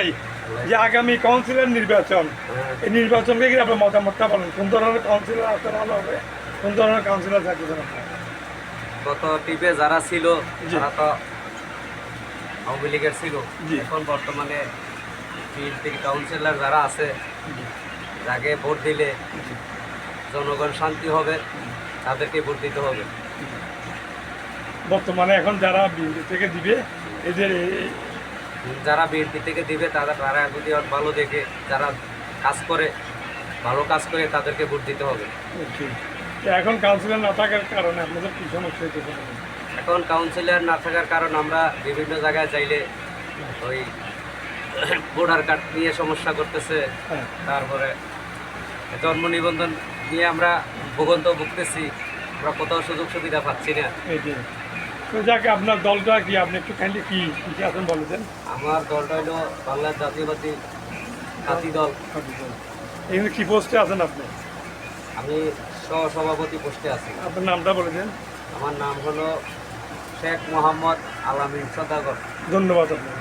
ভাই, যে আগামী কাউন্সিলর নির্বাচন, এই নির্বাচনকে কি আপনার মতামতটা বলেন? কোন ধরনের কাউন্সিলর আসতে ভালো হবে, কোন ধরনের কাউন্সিলর থাকতে চান আপনার? গত টিপে যারা ছিল তারা তো আওয়ামী লীগের ছিল, জি। এখন বর্তমানে বিএনপি কাউন্সিলর যারা আছে, যাকে ভোট দিলে জনগণ শান্তি হবে তাদেরকে ভোট দিতে হবে। বর্তমানে এখন যারা বিএনপি থেকে দিবে এদের যারা বিএনপি থেকে দিবে তারা যদি ভালো দেখে যারা কাজ করে, ভালো কাজ করে তাদেরকে ভোট দিতে হবে। এখন কাউন্সিলর না থাকার কারণে আপনাদের কি সমস্যা হইতে পারে? এখন কাউন্সিলর না থাকার কারণ আমরা বিভিন্ন জায়গায় চাইলে ওই ভোটার কার্ড নিয়ে সমস্যা করতেছে, হ্যাঁ। তারপরে জন্ম নিবন্ধন নিয়ে আমরা ভুগতেছি, আমরা কোথাও সুযোগ সুবিধা পাচ্ছি না। এই যে তো যাকে আপনার দলটা কি, আপনি একটু কাইন্ডলি কি কি আছেন বলেছেন? আমার দলটা হলো বাংলার জাতীয়বাদী জাতি দল। এখানে কি পোস্টে আছেন আপনি? আমি সহসভাপতি পোস্টে আছি। আপনার নামটা বলেছেন? আমার নাম হলো শেখ মোহাম্মদ আলামিন সদাগর। ধন্যবাদ আপনাকে।